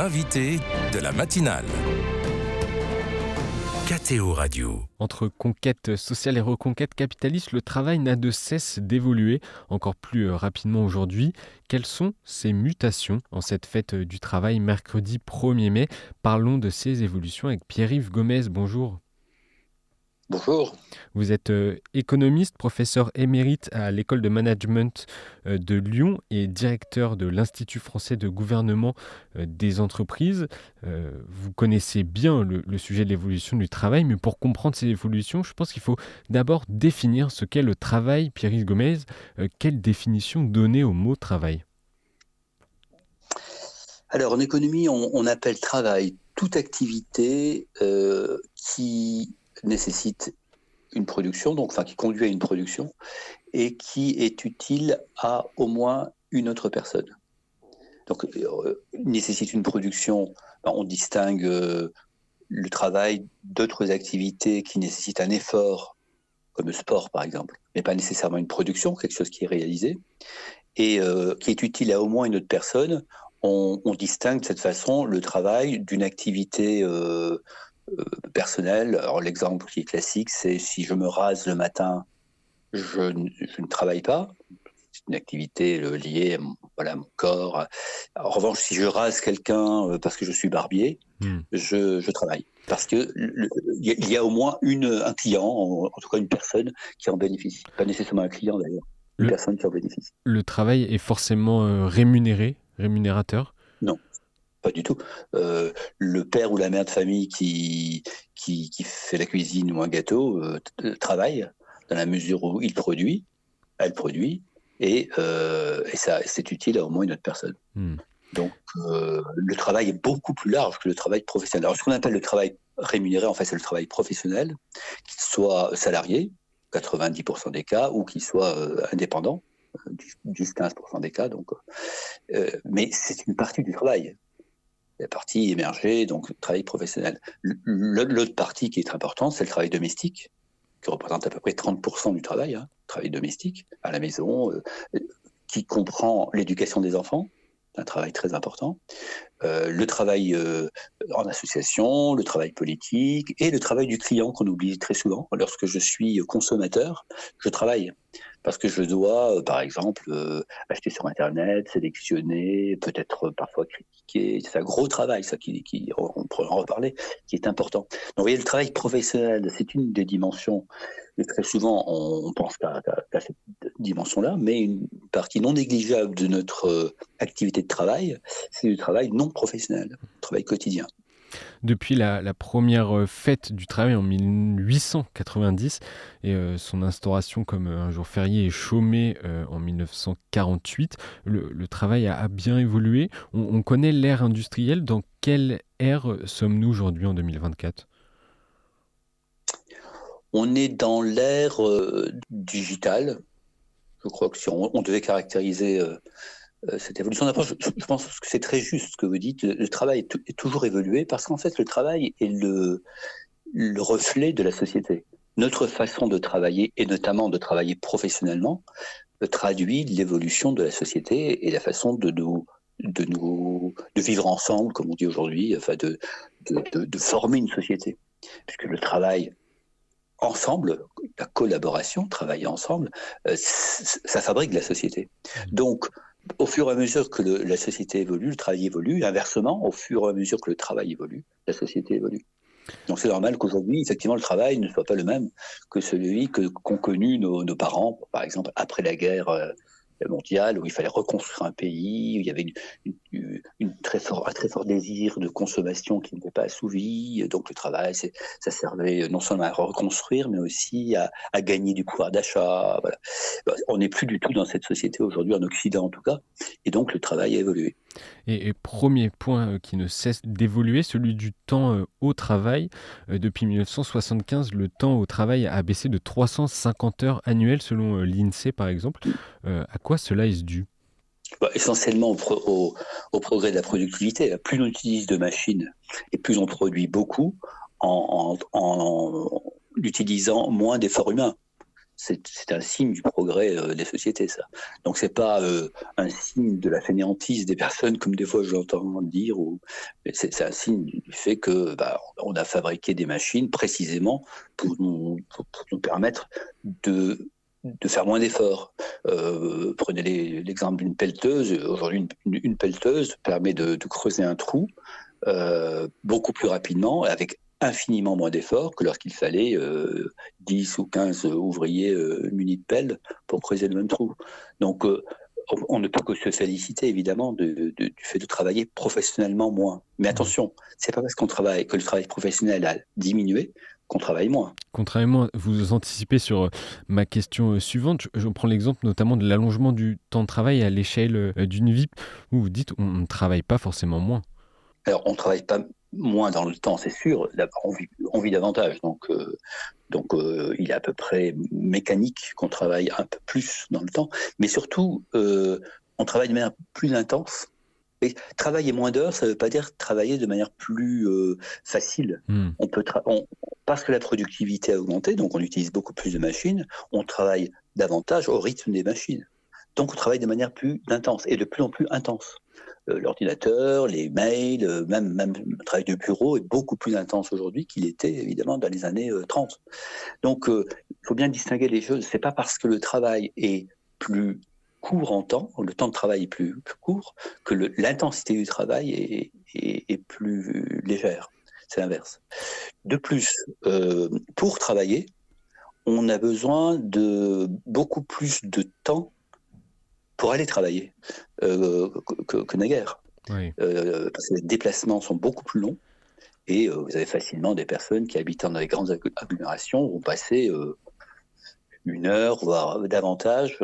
l'invité de la matinale. KTO Radio. Entre conquête sociale et reconquête capitaliste, le travail n'a de cesse d'évoluer, encore plus rapidement aujourd'hui. Quelles sont ces mutations en cette fête du travail mercredi 1er mai? Parlons de ces évolutions avec Pierre-Yves Gomez. Bonjour. Bonjour. Vous êtes économiste, professeur émérite à l'école de management de Lyon et directeur de l'Institut français de gouvernement des entreprises. Vous connaissez bien le sujet de l'évolution du travail, mais pour comprendre ces évolutions, je pense qu'il faut d'abord définir ce qu'est le travail. Pierre-Yves Gomez, quelle définition donner au mot travail? Alors en économie, on appelle travail toute activité qui nécessite une production, qui conduit à une production et qui est utile à au moins une autre personne. Donc, nécessite une production, on distingue le travail d'autres activités qui nécessitent un effort, comme le sport par exemple, mais pas nécessairement une production, quelque chose qui est réalisé, et qui est utile à au moins une autre personne. On distingue de cette façon le travail d'une activité personnel. Alors l'exemple qui est classique, c'est si je me rase le matin, je ne travaille pas. C'est une activité liée à mon corps. En revanche, si je rase quelqu'un parce que je suis barbier, je travaille. Parce que il y a au moins un client, en tout cas une personne qui en bénéficie. Pas nécessairement un client d'ailleurs, une personne qui en bénéficie. Le travail est forcément rémunérateur? Non. Pas du tout. Le père ou la mère de famille qui fait la cuisine ou un gâteau travaille dans la mesure où elle produit, et ça, c'est utile à au moins une autre personne. Donc, le travail est beaucoup plus large que le travail professionnel. Alors, ce qu'on appelle le travail rémunéré, en fait, c'est le travail professionnel, qu'il soit salarié, 90% des cas, ou qu'il soit indépendant, 10-15% des cas. Donc, mais c'est une partie du travail. La partie émergée, donc le travail professionnel. L'autre partie qui est très importante, c'est le travail domestique, qui représente à peu près 30% du travail, travail domestique, à la maison, qui comprend l'éducation des enfants, un travail très important, le travail en association, le travail politique et le travail du client qu'on oublie très souvent. Lorsque je suis consommateur, je travaille. Parce que je dois, par exemple, acheter sur Internet, sélectionner, peut-être parfois critiquer. C'est un gros travail, ça, on pourrait en reparler, qui est important. Donc, vous voyez, le travail professionnel, c'est une des dimensions. Et très souvent, on pense qu'à cette dimension-là, mais une partie non négligeable de notre activité de travail, c'est du travail non professionnel, travail quotidien. Depuis la première fête du travail en 1890 et son instauration comme un jour férié et chômé en 1948, le travail a bien évolué. On connaît l'ère industrielle. Dans quelle ère sommes-nous aujourd'hui en 2024 ? On est dans l'ère digitale. Je crois que si on devait caractériser cette évolution d'approche, je pense que c'est très juste ce que vous dites. Le travail est toujours évolué parce qu'en fait, le travail est le reflet de la société. Notre façon de travailler, et notamment de travailler professionnellement, traduit l'évolution de la société et la façon de vivre ensemble, comme on dit aujourd'hui, enfin de former une société. Puisque le travail ensemble, la collaboration, travailler ensemble, ça fabrique la société. Donc, au fur et à mesure que la société évolue, le travail évolue. Inversement, au fur et à mesure que le travail évolue, la société évolue. Donc c'est normal qu'aujourd'hui, effectivement, le travail ne soit pas le même que celui qu'ont connu nos parents, par exemple, après la guerre mondiale, où il fallait reconstruire un pays, où il y avait un très fort désir de consommation qui n'était pas assouvi. Donc le travail, ça servait non seulement à reconstruire, mais aussi à gagner du pouvoir d'achat. Voilà. On n'est plus du tout dans cette société aujourd'hui, en Occident en tout cas, et donc le travail a évolué. Et premier point qui ne cesse d'évoluer, celui du temps au travail. Depuis 1975, le temps au travail a baissé de 350 heures annuelles selon l'INSEE par exemple. À quoi cela est dû ? Essentiellement au progrès de la productivité. Plus on utilise de machines et plus on produit beaucoup en utilisant moins d'efforts humains. C'est un signe du progrès des sociétés, ça. Donc c'est pas un signe de la fainéantise des personnes, comme des fois j'entends dire, c'est un signe du fait que on a fabriqué des machines précisément pour nous permettre de faire moins d'efforts. Prenez l'exemple d'une pelleteuse. Aujourd'hui, une pelleteuse permet de creuser un trou beaucoup plus rapidement, avec infiniment moins d'efforts que lorsqu'il fallait 10 ou 15 ouvriers munis de pelle pour creuser le même trou. Donc, on ne peut que se féliciter, évidemment, du fait de travailler professionnellement moins. Mais attention, c'est pas parce que le travail professionnel a diminué qu'on travaille moins. Contrairement, vous anticipez sur ma question suivante. Je prends l'exemple notamment de l'allongement du temps de travail à l'échelle d'une vie, où vous dites on ne travaille pas forcément moins. Alors, on ne travaille pas moins dans le temps, c'est sûr. On vit davantage. Donc, il est à peu près mécanique qu'on travaille un peu plus dans le temps. Mais surtout, on travaille de manière plus intense. Et travailler moins d'heures, ça ne veut pas dire travailler de manière plus facile. Parce que la productivité a augmenté, donc on utilise beaucoup plus de machines, on travaille davantage au rythme des machines. Donc on travaille de manière plus intense et de plus en plus intense. L'ordinateur, les mails, même le travail de bureau est beaucoup plus intense aujourd'hui qu'il était évidemment dans les années 30. Donc il faut bien distinguer les choses. C'est pas parce que le travail est plus court en temps, le temps de travail est plus court, que l'intensité du travail est plus légère. C'est l'inverse. De plus, pour travailler, on a besoin de beaucoup plus de temps pour aller travailler que naguère. Oui. Parce que les déplacements sont beaucoup plus longs et vous avez facilement des personnes qui habitent dans les grandes agglomérations vont passer 1 heure, voire davantage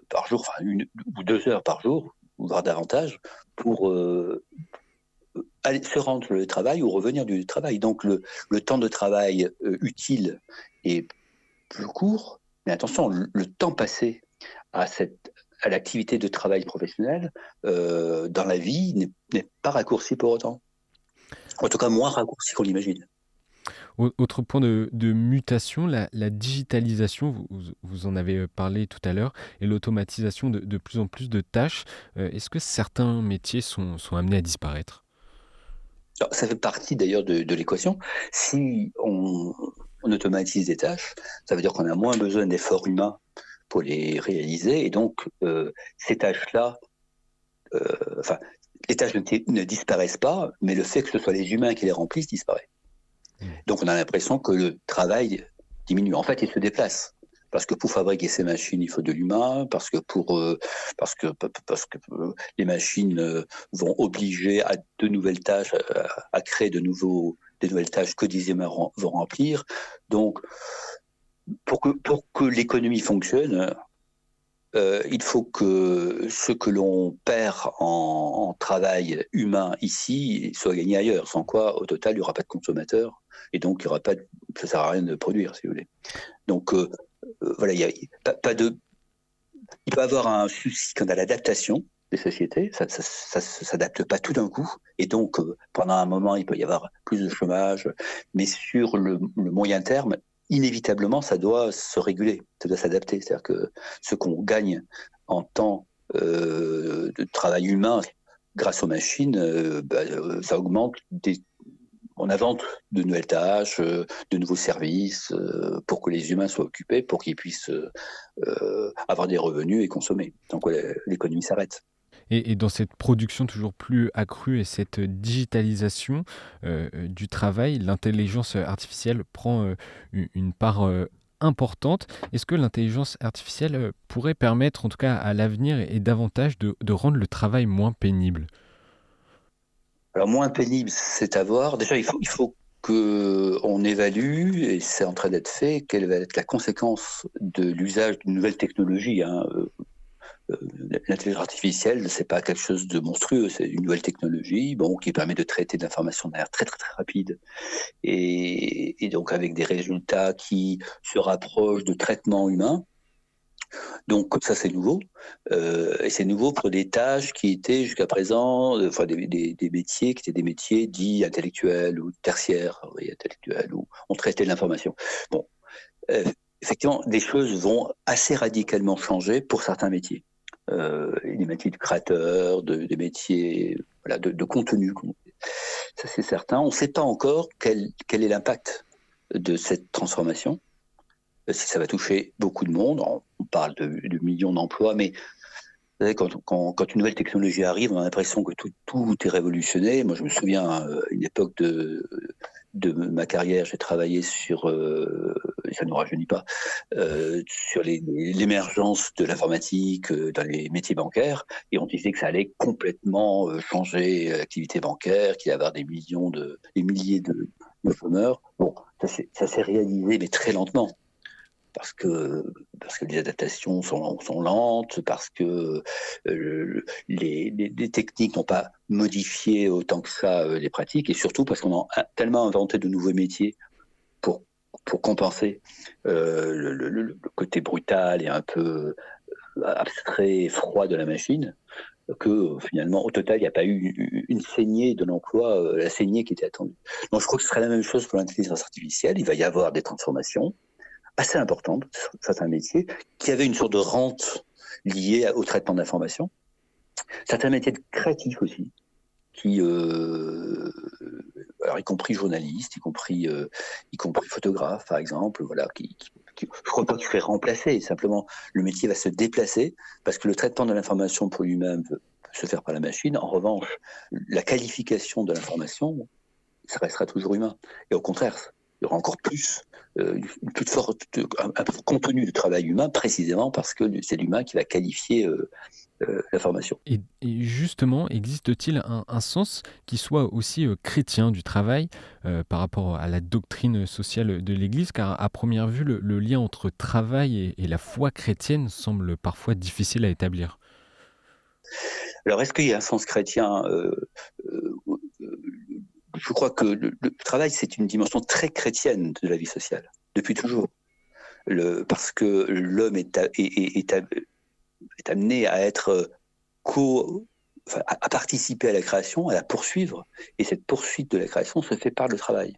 par jour, enfin 1 ou 2 heures par jour, voire davantage, pour aller se rendre au travail ou revenir du travail. Donc le temps de travail utile est plus court, mais attention, le temps passé à l'activité de travail professionnel dans la vie n'est pas raccourci pour autant. En tout cas, moins raccourci qu'on l'imagine. Autre point de mutation, la digitalisation, vous en avez parlé tout à l'heure, et l'automatisation de plus en plus de tâches. Est-ce que certains métiers sont amenés à disparaître ? Alors, ça fait partie d'ailleurs de l'équation. Si on automatise des tâches, ça veut dire qu'on a moins besoin d'efforts humains pour les réaliser, et donc ces tâches-là, les tâches ne disparaissent pas, mais le fait que ce soit les humains qui les remplissent disparaît. Donc on a l'impression que le travail diminue. En fait, il se déplace. Parce que pour fabriquer ces machines, il faut de l'humain, parce que les machines vont obliger à de nouvelles tâches, à créer des nouvelles tâches que des humains vont remplir. Donc, pour que l'économie fonctionne, il faut que ce que l'on perd en travail humain ici soit gagné ailleurs, sans quoi, au total, il n'y aura pas de consommateurs, et donc ça ne sert à rien de produire, si vous voulez. Donc, voilà, il peut y avoir un souci quant à l'adaptation des sociétés, ça ne s'adapte pas tout d'un coup, et donc pendant un moment, il peut y avoir plus de chômage, mais sur le moyen terme, inévitablement, ça doit se réguler, ça doit s'adapter. C'est-à-dire que ce qu'on gagne en temps de travail humain grâce aux machines, ça augmente. On invente de nouvelles tâches, de nouveaux services pour que les humains soient occupés, pour qu'ils puissent avoir des revenus et consommer. Donc l'économie s'arrête. Et dans cette production toujours plus accrue et cette digitalisation du travail, l'intelligence artificielle prend une part importante. Est-ce que l'intelligence artificielle pourrait permettre, en tout cas à l'avenir et davantage, de rendre le travail moins pénible ? Alors moins pénible, c'est à voir. Déjà, il faut qu'on évalue, et c'est en train d'être fait, quelle va être la conséquence de l'usage d'une nouvelle technologie. L'intelligence artificielle, c'est pas quelque chose de monstrueux, c'est une nouvelle technologie, qui permet de traiter de l'information de manière très très très rapide, et donc avec des résultats qui se rapprochent de traitements humains. Donc ça c'est nouveau, et c'est nouveau pour des tâches qui étaient jusqu'à présent, des métiers qui étaient des métiers dits intellectuels ou tertiaires, intellectuels, où on traitait de l'information. effectivement, des choses vont assez radicalement changer pour certains métiers. Les métiers de créateurs, des métiers de contenu. Ça, c'est certain. On ne sait pas encore quel est l'impact de cette transformation, si ça va toucher beaucoup de monde. On parle de millions d'emplois, mais vous savez, quand une nouvelle technologie arrive, on a l'impression que tout est révolutionné. Moi, je me souviens, à une époque de ma carrière, j'ai travaillé sur, ça ne nous rajeunit pas, sur l'émergence de l'informatique dans les métiers bancaires, et on disait que ça allait complètement changer l'activité bancaire, qu'il allait y avoir des milliers de chômeurs. Bon, ça s'est réalisé, mais très lentement. Parce que les adaptations sont lentes, parce que les techniques n'ont pas modifié autant que ça les pratiques, et surtout parce qu'on a tellement inventé de nouveaux métiers pour compenser le côté brutal et un peu abstrait et froid de la machine, que finalement, au total, il n'y a pas eu une saignée de l'emploi, la saignée qui était attendue. Donc je crois que ce serait la même chose pour l'intelligence artificielle. Il va y avoir des transformations assez importante sur certains métiers, qui avaient une sorte de rente liée au traitement d'informations. Certains métiers créatifs aussi, alors y compris journalistes, y compris photographes par exemple, je ne crois pas qu'il serait remplacé, simplement le métier va se déplacer, parce que le traitement de l'information pour lui-même peut se faire par la machine. En revanche, la qualification de l'information, ça restera toujours humain. Et au contraire, il y aura encore plus un contenu de travail humain, précisément parce que c'est l'humain qui va qualifier l'information. Et justement, existe-t-il un sens qui soit aussi chrétien du travail par rapport à la doctrine sociale de l'Église? Car à première vue, le lien entre travail et la foi chrétienne semble parfois difficile à établir. Alors, est-ce qu'il y a un sens chrétien Je crois que le travail, c'est une dimension très chrétienne de la vie sociale, depuis toujours. Parce que l'homme est amené à être à participer à la création, à la poursuivre. Et cette poursuite de la création se fait par le travail.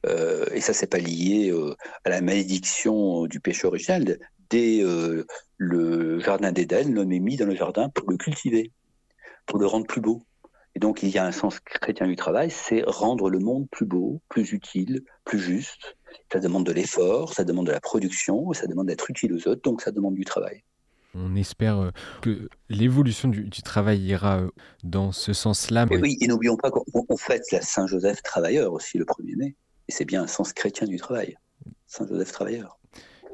Et ça, c'est pas lié à la malédiction du péché originel. Dès le jardin d'Éden, l'homme est mis dans le jardin pour le cultiver, pour le rendre plus beau. Et donc, il y a un sens chrétien du travail, c'est rendre le monde plus beau, plus utile, plus juste. Ça demande de l'effort, ça demande de la production, ça demande d'être utile aux autres, donc ça demande du travail. On espère que l'évolution du travail ira dans ce sens-là. Et oui, et n'oublions pas qu'on fête la Saint-Joseph travailleur aussi le 1er mai. Et c'est bien un sens chrétien du travail, Saint-Joseph travailleur.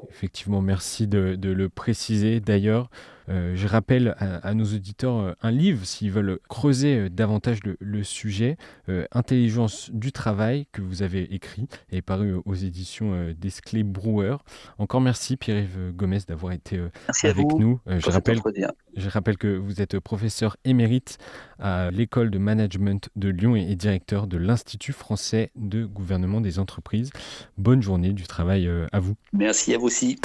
Effectivement, merci de le préciser. D'ailleurs, je rappelle à nos auditeurs un livre, s'ils veulent creuser davantage le sujet, Intelligence du travail, que vous avez écrit et paru aux éditions Desclés Brouwer. Encore merci Pierre-Yves Gomez d'avoir été avec nous. Je rappelle que vous êtes professeur émérite à l'école de management de Lyon et directeur de l'Institut français de gouvernement des entreprises. Bonne journée du travail à vous. Merci à vous aussi.